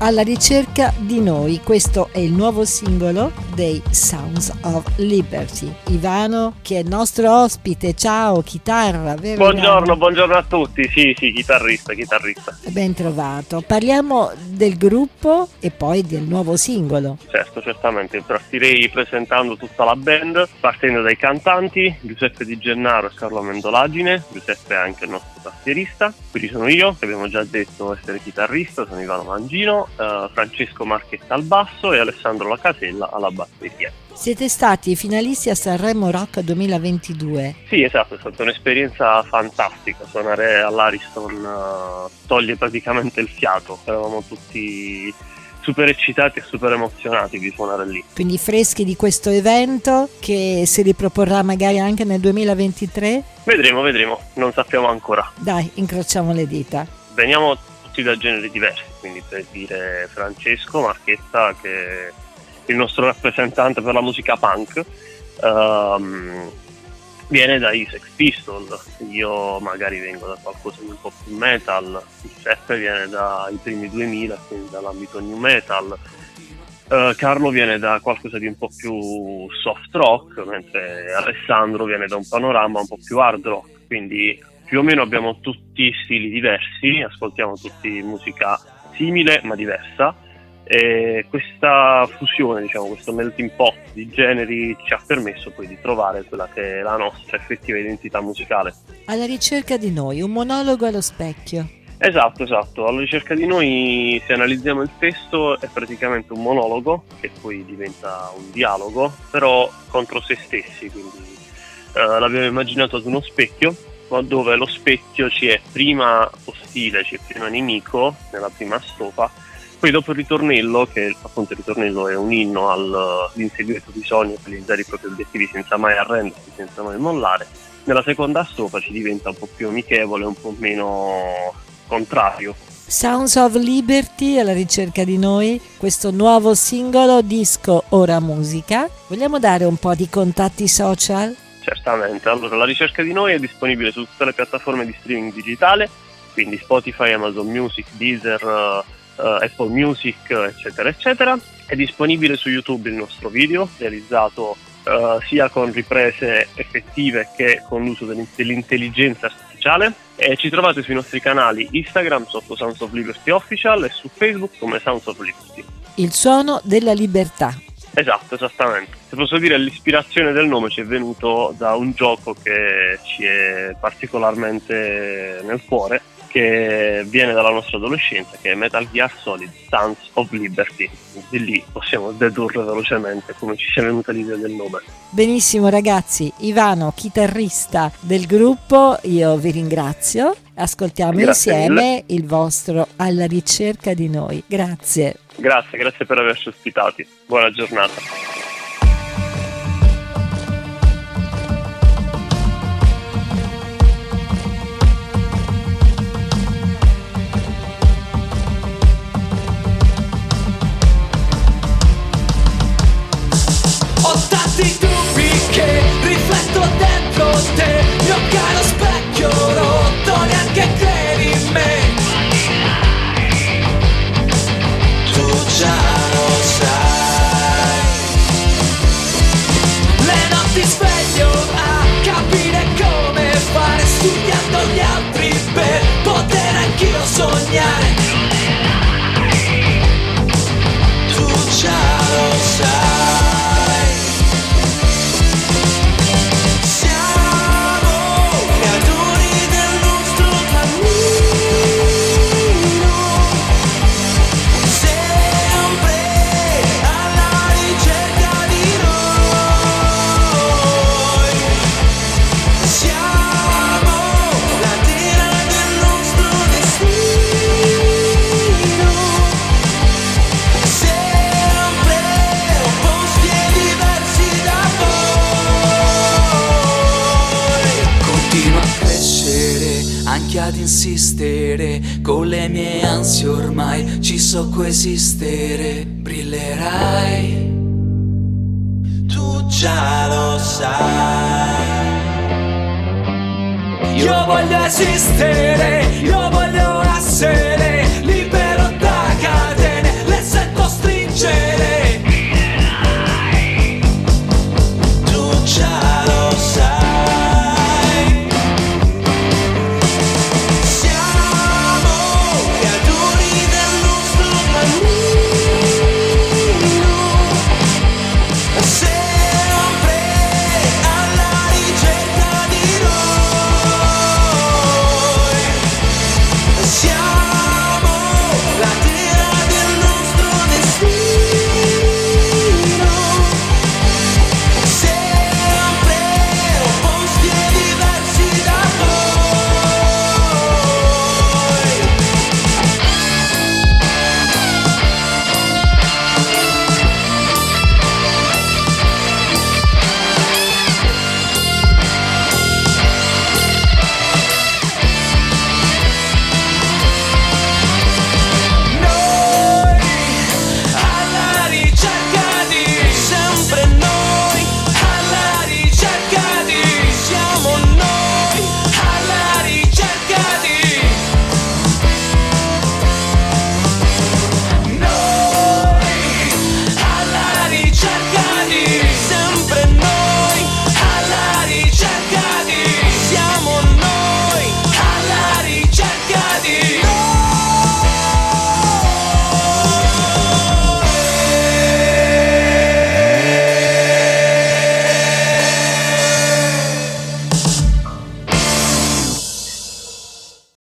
Alla ricerca di noi, questo è il nuovo singolo dei Sounds of Liberty. Ivano, che è il nostro ospite, ciao, chitarra, vero? Buongiorno a tutti, sì, chitarrista. Ben trovato. Parliamo del gruppo e poi del nuovo singolo. Certo, certamente, partirei presentando tutta la band, partendo dai cantanti, Giuseppe Di Gennaro e Carlo Mendolagine. Giuseppe è anche il nostro tastierista, qui sono io, che abbiamo già detto essere chitarrista, sono Ivano Mangino, Francesco Marchetta al basso e Alessandro Lacasella alla batteria. Siete stati finalisti a Sanremo Rock 2022. Sì, esatto, è stata un'esperienza fantastica. Suonare all'Ariston toglie praticamente il fiato. Eravamo tutti super eccitati e super emozionati di suonare lì. Quindi freschi di questo evento che si riproporrà magari anche nel 2023? Vedremo, non sappiamo ancora. Dai, incrociamo le dita. Veniamo tutti da generi diversi, quindi per dire Francesco Marchetta, che è il nostro rappresentante per la musica punk, viene dai Sex Pistols, io magari vengo da qualcosa di un po' più metal, Giuseppe viene dai primi 2000, quindi dall'ambito new metal, Carlo viene da qualcosa di un po' più soft rock, mentre Alessandro viene da un panorama un po' più hard rock, quindi più o meno abbiamo tutti stili diversi, ascoltiamo tutti musica simile ma diversa, e questa fusione, diciamo, questo melting pot di generi ci ha permesso poi di trovare quella che è la nostra effettiva identità musicale. Alla ricerca di noi, un monologo allo specchio. Esatto, alla ricerca di noi, se analizziamo il testo, è praticamente un monologo che poi diventa un dialogo, però contro se stessi, quindi l'abbiamo immaginato ad uno specchio, dove lo specchio ci è prima ostile, ci è prima nemico nella prima strofa, poi dopo il ritornello, che appunto il ritornello è un inno all'inseguimento bisogna realizzare i propri obiettivi senza mai arrendersi, senza mai mollare, nella seconda strofa ci diventa un po' più amichevole, un po' meno contrario. Sounds of Liberty, alla ricerca di noi, questo nuovo singolo, disco Ora Musica. Vogliamo dare un po' di contatti social? Certamente, allora la ricerca di noi è disponibile su tutte le piattaforme di streaming digitale, quindi Spotify, Amazon Music, Deezer, Apple Music, eccetera. È disponibile su YouTube il nostro video, realizzato sia con riprese effettive che con l'uso dell'intelligenza artificiale, e ci trovate sui nostri canali Instagram sotto Sounds of Liberty Official e su Facebook come Sounds of Liberty. Il suono della libertà. Esatto, esattamente. Se posso dire, l'ispirazione del nome ci è venuto da un gioco che ci è particolarmente nel cuore, che viene dalla nostra adolescenza, che è Metal Gear Solid Sounds of Liberty. Di lì possiamo dedurre velocemente come ci sia venuta l'idea del nome. Benissimo ragazzi, Ivano, chitarrista del gruppo, io vi ringrazio. Ascoltiamo Grazie insieme mille. Il vostro Alla ricerca di noi. Grazie. Grazie per averci ospitati. Buona giornata. Ho tanti dubbi che rifletto dentro te, mio caro specchio rotto, neanche credi in me. Tu già lo sai. Le notti sveglio a capire come fare, studiando gli altri per poter anch'io sognare. Tu già lo sai. Ad insistere con le mie ansie, ormai ci so coesistere. Brillerai, tu già lo sai. Io voglio esistere, io voglio essere